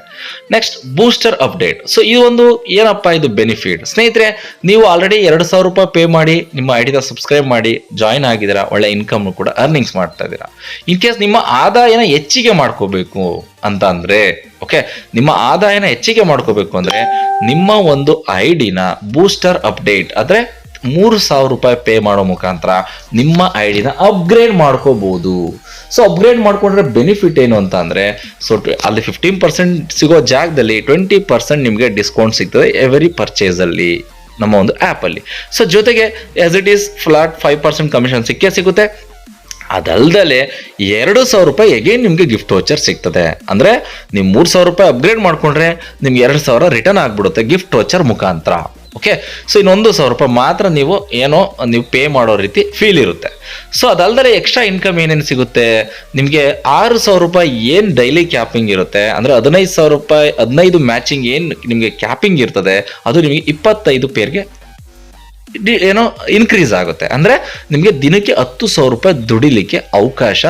Next booster update. ಸೊ ಈ ಒಂದು ಏನಪ್ಪಾ ಇದು ಬೆನಿಫಿಟ್ ಸ್ನೇಹಿತರೆ, ನೀವು ಆಲ್ರೆಡಿ 2,000 ರೂಪಾಯಿ ಪೇ ಮಾಡಿ ನಿಮ್ಮ ಐಡಿನ ಸಬ್ಸ್ಕ್ರೈಬ್ ಮಾಡಿ ಜಾಯಿನ್ ಆಗಿದ್ದೀರಾ, ಒಳ್ಳೆ ಇನ್ಕಮ್ ಕೂಡ ಅರ್ನಿಂಗ್ಸ್ ಮಾಡ್ತಾ ಇದ್ದೀರಾ. ಇನ್ ಕೇಸ್ ನಿಮ್ಮ ಆದಾಯನ ಹೆಚ್ಚಿಗೆ ಮಾಡ್ಕೋಬೇಕು ಅಂತ ಅಂದ್ರೆ, ಓಕೆ, ನಿಮ್ಮ ಆದಾಯನ ಹೆಚ್ಚಿಗೆ ಮಾಡ್ಕೋಬೇಕು ಅಂದ್ರೆ ನಿಮ್ಮ ಒಂದು ಐಡಿನ ಬೂಸ್ಟರ್ ಅಪ್ಡೇಟ್ ಅಂದ್ರೆ 3,000 ರೂಪಾಯಿ ಪೇ ಮಾಡೋ ಮುಖಾಂತರ ನಿಮ್ಮ ಐಡಿನ ಅಪ್ಗ್ರೇಡ್ ಮಾಡ್ಕೋಬಹುದು. ಸೊ ಅಪ್ಗ್ರೇಡ್ ಮಾಡ್ಕೊಂಡ್ರೆ ಬೆನಿಫಿಟ್ ಏನು ಅಂತ ಅಂದ್ರೆ, ಸೊ ಅಲ್ಲಿ 15% ಸಿಗೋ ಜಾಗದಲ್ಲಿ 20% ನಿಮಗೆ ಡಿಸ್ಕೌಂಟ್ ಸಿಗ್ತದೆ ಎವರಿ ಪರ್ಚೇಸ್ ಅಲ್ಲಿ ನಮ್ಮ ಒಂದು ಆ್ಯಪ್ ಅಲ್ಲಿ. ಸೊ ಜೊತೆಗೆ as it is flat 5% commission ಸಿಕ್ಕೇ ಸಿಗುತ್ತೆ. ಅದಲ್ದಲೆ 2,000 ರೂಪಾಯಿ ಎಗೇನ್ ನಿಮ್ಗೆ ಗಿಫ್ಟ್ ವೋಚರ್ ಸಿಗ್ತದೆ. ಅಂದ್ರೆ ನೀವು 3,000 ರೂಪಾಯಿ ಅಪ್ಗ್ರೇಡ್ ಮಾಡ್ಕೊಂಡ್ರೆ ನಿಮ್ಗೆ 2,000 ರಿಟರ್ನ್ ಆಗ್ಬಿಡುತ್ತೆ ಗಿಫ್ಟ್ ವೋಚರ್ ಮುಖಾಂತರ. ಓಕೆ, ಸೊ ಇನ್ನು 1,000 ರೂಪಾಯಿ ಮಾತ್ರ ನೀವು ನೀವು ಪೇ ಮಾಡೋ ರೀತಿ ಫೀಲ್ ಇರುತ್ತೆ. ಸೊ ಅದಲ್ದರೆ ಎಕ್ಸ್ಟ್ರಾ ಇನ್ಕಮ್ ಏನೇನು ಸಿಗುತ್ತೆ ನಿಮಗೆ, 6,000 ರೂಪಾಯಿ ಏನು ಡೈಲಿ ಕ್ಯಾಪಿಂಗ್ ಇರುತ್ತೆ, ಅಂದ್ರೆ 15,000 ರೂಪಾಯಿ 15 ಮ್ಯಾಚಿಂಗ್ ಏನು ನಿಮಗೆ ಕ್ಯಾಪಿಂಗ್ ಇರ್ತದೆ ಅದು ನಿಮಗೆ 25 ಪೇರ್ಗೆ ಇನ್ಕ್ರೀಸ್ ಆಗುತ್ತೆ. ಅಂದ್ರೆ ನಿಮಗೆ ದಿನಕ್ಕೆ 10,000 ರೂಪಾಯಿ ದುಡಿಲಿಕ್ಕೆ ಅವಕಾಶ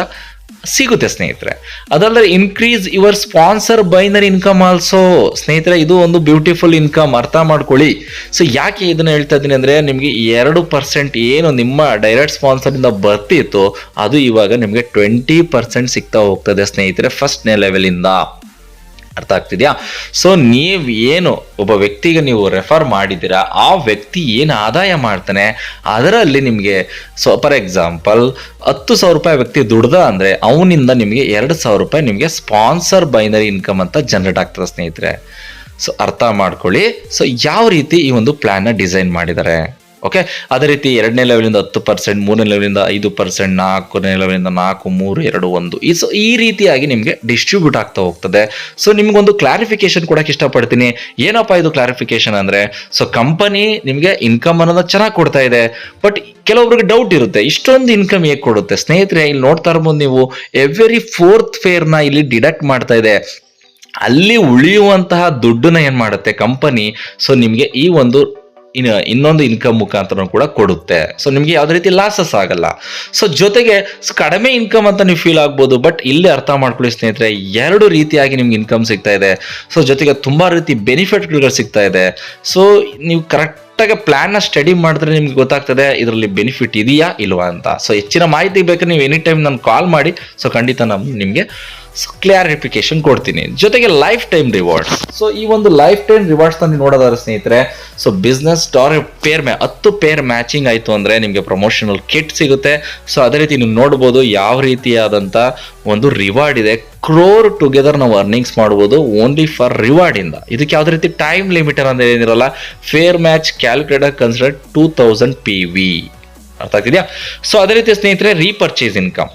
ಸಿಗುತ್ತೆ ಸ್ನೇಹಿತರೆ. ಅದಲ್ಲದೆ increase your sponsor binary income also. ಸ್ನೇಹಿತರೆ, ಇದು ಒಂದು ಬ್ಯೂಟಿಫುಲ್ ಇನ್ಕಮ್, ಅರ್ಥ ಮಾಡ್ಕೊಳ್ಳಿ. ಸೊ ಯಾಕೆ ಇದನ್ನ ಹೇಳ್ತಾ ಇದ್ದೀನಿ ಅಂದ್ರೆ, ನಿಮಗೆ 2% ಏನು ನಿಮ್ಮ ಡೈರೆಕ್ಟ್ ಸ್ಪಾನ್ಸರ್ ಇಂದ ಬರ್ತಿತ್ತು, ಅದು ಇವಾಗ ನಿಮಗೆ 20% ಸಿಗ್ತಾ ಹೋಗ್ತದೆ ಸ್ನೇಹಿತರೆ, ಫಸ್ಟ್ನೇ ಲೆವೆಲ್ ಇಂದ. ಅರ್ಥ ಆಗ್ತಿದ್ಯಾ? ಸೊ ನೀವು ಏನು ಒಬ್ಬ ವ್ಯಕ್ತಿಗೆ ನೀವು ರೆಫರ್ ಮಾಡಿದ್ದೀರಾ, ಆ ವ್ಯಕ್ತಿ ಏನು ಆದಾಯ ಮಾಡ್ತಾನೆ ಅದರಲ್ಲಿ ನಿಮಗೆ, ಸೊ ಫಾರ್ ಎಕ್ಸಾಂಪಲ್ 10,000 ರೂಪಾಯಿ ವ್ಯಕ್ತಿ ದುಡ್ದ ಅಂದ್ರೆ ಅವನಿಂದ ನಿಮಗೆ 2,000 ರೂಪಾಯಿ ನಿಮಗೆ ಸ್ಪಾನ್ಸರ್ ಬೈನರಿ ಇನ್ಕಮ್ ಅಂತ ಜನರೇಟ್ ಆಗ್ತದೆ ಸ್ನೇಹಿತರೆ. ಸೊ ಅರ್ಥ ಮಾಡ್ಕೊಳ್ಳಿ. ಸೊ ಯಾವ ರೀತಿ ಈ ಒಂದು ಪ್ಲಾನ್ ನ ಡಿಸೈನ್ ಮಾಡಿದ್ದಾರೆ. ಓಕೆ, ಅದೇ ರೀತಿ 2ನೇ ಲೆವೆಲಿಂದ 10%, 3ನೇ ಲೆವೆಲಿಂದ 5%, 4ನೇ ಲೆವೆಲಿಂದ 4, 3, 2, 1 ಈ ರೀತಿಯಾಗಿ ನಿಮಗೆ ಡಿಸ್ಟ್ರಿಬ್ಯೂಟ್ ಆಗ್ತಾ ಹೋಗ್ತದೆ. ಸೊ ನಿಮ್ಗೊಂದು ಕ್ಲಾರಿಫಿಕೇಶನ್ ಕೊಡಕ್ಕೆ ಇಷ್ಟಪಡ್ತೀನಿ. ಏನಪ್ಪಾ ಇದು ಕ್ಲಾರಿಫಿಕೇಶನ್ ಅಂದ್ರೆ, ಸೊ ಕಂಪನಿ ನಿಮಗೆ ಇನ್ಕಮ್ ಅನ್ನೋದನ್ನ ಚೆನ್ನಾಗಿ ಕೊಡ್ತಾ ಇದೆ, ಬಟ್ ಕೆಲವೊಬ್ರಿಗೆ ಡೌಟ್ ಇರುತ್ತೆ, ಇಷ್ಟೊಂದು ಇನ್ಕಮ್ ಹೇಗೆ ಕೊಡುತ್ತೆ. ಸ್ನೇಹಿತರೆ, ಇಲ್ಲಿ ನೋಡ್ತಾ ಇರ್ಬೋದು ನೀವು, ಎವ್ರಿ 4th ಫೇರ್ನ ಇಲ್ಲಿ ಡಿಡಕ್ಟ್ ಮಾಡ್ತಾ ಇದೆ. ಅಲ್ಲಿ ಉಳಿಯುವಂತಹ ದುಡ್ಡನ್ನ ಏನ್ ಮಾಡುತ್ತೆ ಕಂಪನಿ, ಸೊ ನಿಮ್ಗೆ ಈ ಒಂದು ಇನ್ನೊಂದು ಇನ್ಕಮ್ ಮುಖಾಂತರ ಕೂಡ ಕೊಡುತ್ತೆ. ಸೊ ನಿಮ್ಗೆ ಯಾವ್ದೇ ರೀತಿ ಲಾಸಸ್ ಆಗಲ್ಲ. ಸೊ ಜೊತೆಗೆ ಕಡಿಮೆ ಇನ್ಕಮ್ ಅಂತ ನೀವು ಫೀಲ್ ಆಗ್ಬೋದು, ಬಟ್ ಇಲ್ಲಿ ಅರ್ಥ ಮಾಡ್ಕೊಳ್ಳಿ ಸ್ನೇಹಿತರೆ, 2 ರೀತಿಯಾಗಿ ನಿಮ್ಗೆ ಇನ್ಕಮ್ ಸಿಗ್ತಾ ಇದೆ. ಸೊ ಜೊತೆಗೆ ತುಂಬಾ ರೀತಿ ಬೆನಿಫಿಟ್ಗಳು ಸಿಗ್ತಾ ಇದೆ. ಸೊ ನೀವು ಕರೆಕ್ಟಾಗಿ ಪ್ಲಾನ್ ನ ಸ್ಟಡಿ ಮಾಡಿದ್ರೆ ನಿಮ್ಗೆ ಗೊತ್ತಾಗ್ತದೆ ಇದರಲ್ಲಿ ಬೆನಿಫಿಟ್ ಇದೆಯಾ ಇಲ್ವಾ ಅಂತ. ಸೊ ಹೆಚ್ಚಿನ ಮಾಹಿತಿ ಬೇಕಾದ್ರೆ ನೀವು ಎನಿ ಟೈಮ್ ನಾನು ಕಾಲ್ ಮಾಡಿ, ಸೊ ಖಂಡಿತ ನಾನು ನಿಮ್ಗೆ ಕ್ಲಾರಿಫಿಕೇಶನ್ ಕೊಡ್ತೀನಿ. ಜೊತೆಗೆ ಲೈಫ್ ಟೈಮ್ ರಿವಾರ್ಡ್ಸ್. ಸೊ ಈ ಒಂದು ಲೈಫ್ ಟೈಮ್ ರಿವಾರ್ಡ್ಸ್ ನೀವು ನೋಡೋದಾದ್ರೆ ಸ್ನೇಹಿತರೆ, so business pair 10 pair matching ಆಯ್ತು ಅಂದ್ರೆ ನಿಮ್ಗೆ ಪ್ರಮೋಷನಲ್ ಕಿಟ್ ಸಿಗುತ್ತೆ. ಸೊ ಅದೇ ರೀತಿ ನೀವು ನೋಡ್ಬೋದು ಯಾವ ರೀತಿಯಾದಂತ ಒಂದು ರಿವಾರ್ಡ್ ಇದೆ. ಕ್ರೋರ್ ಟುಗೆದರ್ ನಾವು ಅರ್ನಿಂಗ್ಸ್ ಮಾಡ್ಬೋದು ಓನ್ಲಿ ಫಾರ್ ರಿವಾರ್ಡ್ ಇಂದ. ಇದಕ್ಕೆ ಯಾವ್ದೇ ರೀತಿ ಟೈಮ್ ಲಿಮಿಟರ್ ಅಂತ ಏನಿರಲ್ಲ. Pair match calculator consider 2000 PV. ಅರ್ಥ ಆಗ್ತಿದ್ಯಾ? ಸೊ ಅದೇ ರೀತಿ ಸ್ನೇಹಿತರೆ, ರೀಪರ್ಚೇಸ್ ಇನ್ಕಮ್.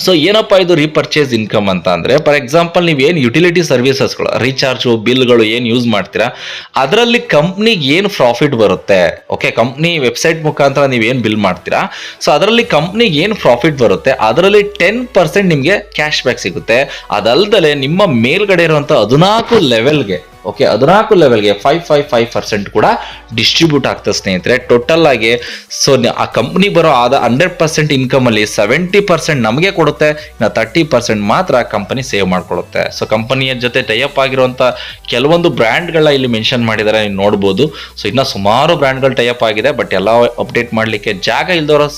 ಸೊ ಏನಪ್ಪಾ ಇದು ರೀಪರ್ಚೇಸ್ ಇನ್ಕಮ್ ಅಂತ ಅಂದ್ರೆ, ಫಾರ್ ಎಕ್ಸಾಂಪಲ್ ನೀವು ಏನು ಯುಟಿಲಿಟಿ ಸರ್ವಿಸಸ್ಗಳು, ರೀಚಾರ್ಜು, ಬಿಲ್ಗಳು ಏನು ಯೂಸ್ ಮಾಡ್ತೀರಾ, ಅದರಲ್ಲಿ ಕಂಪ್ನಿಗೆ ಏನು ಪ್ರಾಫಿಟ್ ಬರುತ್ತೆ. ಓಕೆ, ಕಂಪ್ನಿ ವೆಬ್ಸೈಟ್ ಮುಖಾಂತರ ನೀವು ಏನು ಬಿಲ್ ಮಾಡ್ತೀರಾ, ಸೊ ಅದರಲ್ಲಿ ಕಂಪ್ನಿಗೆ ಏನು ಪ್ರಾಫಿಟ್ ಬರುತ್ತೆ ಅದರಲ್ಲಿ 10% ನಿಮಗೆ ಕ್ಯಾಶ್ ಬ್ಯಾಕ್ ಸಿಗುತ್ತೆ. ಅದಲ್ದಲೆ ನಿಮ್ಮ ಮೇಲ್ಗಡೆ ಇರುವಂತ 14 ಲೆವೆಲ್ಗೆ, ಓಕೆ 14 ಲೆವೆಲ್ಗೆ 5% ಕೂಡ ಡಿಸ್ಟ್ರಿಬ್ಯೂಟ್ ಆಗ್ತದೆ ಸ್ನೇಹಿತರೆ ಟೋಟಲ್ ಆಗಿ. ಸೊ ಆ ಕಂಪ್ನಿ ಬರೋ 100% ಇನ್ಕಮ್ ಅಲ್ಲಿ 70% ನಮಗೆ ಕೊಡುತ್ತೆ, ಇನ್ನು 30% ಮಾತ್ರ ಕಂಪನಿ ಸೇವ್ ಮಾಡ್ಕೊಳ್ಳುತ್ತೆ. ಸೊ ಕಂಪನಿಯ ಜೊತೆ ಟೈಅಪ್ ಆಗಿರುವಂತ ಕೆಲವೊಂದು ಬ್ರ್ಯಾಂಡ್ಗಳನ್ನ ಇಲ್ಲಿ ಮೆನ್ಷನ್ ಮಾಡಿದ್ದಾರೆ, ನೀವು ನೋಡ್ಬೋದು. ಸೊ ಇನ್ನ ಸುಮಾರು ಬ್ರ್ಯಾಂಡ್ಗಳು ಟೈಅಪ್ ಆಗಿದೆ, ಬಟ್ ಎಲ್ಲ ಅಪ್ಡೇಟ್ ಮಾಡ್ಲಿಕ್ಕೆ ಜಾಗ ಇಲ್ದೋರೋ,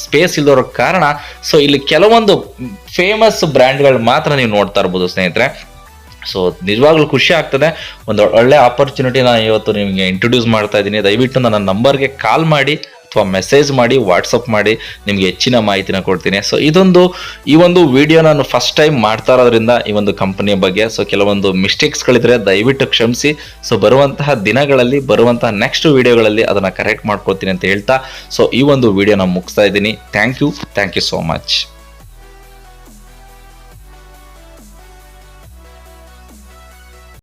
ಸ್ಪೇಸ್ ಇಲ್ದೋರೋ ಕಾರಣ ಸೊ ಇಲ್ಲಿ ಕೆಲವೊಂದು ಫೇಮಸ್ ಬ್ರ್ಯಾಂಡ್ಗಳು ಮಾತ್ರ ನೀವು ನೋಡ್ತಾ ಇರ್ಬೋದು ಸ್ನೇಹಿತರೆ. ಸೊ ನಿಜವಾಗ್ಲೂ ಖುಷಿ ಆಗ್ತದೆ. ಒಂದು ಒಳ್ಳೆ ಆಪರ್ಚುನಿಟಿ ನಾನು ಇವತ್ತು ನಿಮಗೆ ಇಂಟ್ರೊಡ್ಯೂಸ್ ಮಾಡ್ತಾ ಇದ್ದೀನಿ. ದಯವಿಟ್ಟು ನನ್ನ ನಂಬರ್ಗೆ ಕಾಲ್ ಮಾಡಿ ಅಥವಾ ಮೆಸೇಜ್ ಮಾಡಿ, ವಾಟ್ಸಪ್ ಮಾಡಿ, ನಿಮಗೆ ಹೆಚ್ಚಿನ ಮಾಹಿತಿನ ಕೊಡ್ತೀನಿ. ಸೊ ಈ ಒಂದು ವಿಡಿಯೋ ನಾನು ಫಸ್ಟ್ ಟೈಮ್ ಮಾಡ್ತಾ ಇರೋದ್ರಿಂದ ಈ ಒಂದು ಕಂಪನಿಯ ಬಗ್ಗೆ ಸೊ ಕೆಲವೊಂದು ಮಿಸ್ಟೇಕ್ಸ್ಗಳಿದ್ರೆ ದಯವಿಟ್ಟು ಕ್ಷಮಿಸಿ. ಸೊ ಬರುವಂತಹ ದಿನಗಳಲ್ಲಿ, ಬರುವಂತಹ ನೆಕ್ಸ್ಟ್ ವಿಡಿಯೋಗಳಲ್ಲಿ ಅದನ್ನು ಕರೆಕ್ಟ್ ಮಾಡ್ಕೊಳ್ತೀನಿ ಅಂತ ಹೇಳ್ತಾ, ಸೊ ಈ ಒಂದು ವಿಡಿಯೋನ ಮುಗಿಸ್ತಾ ಇದ್ದೀನಿ. Thank you so much.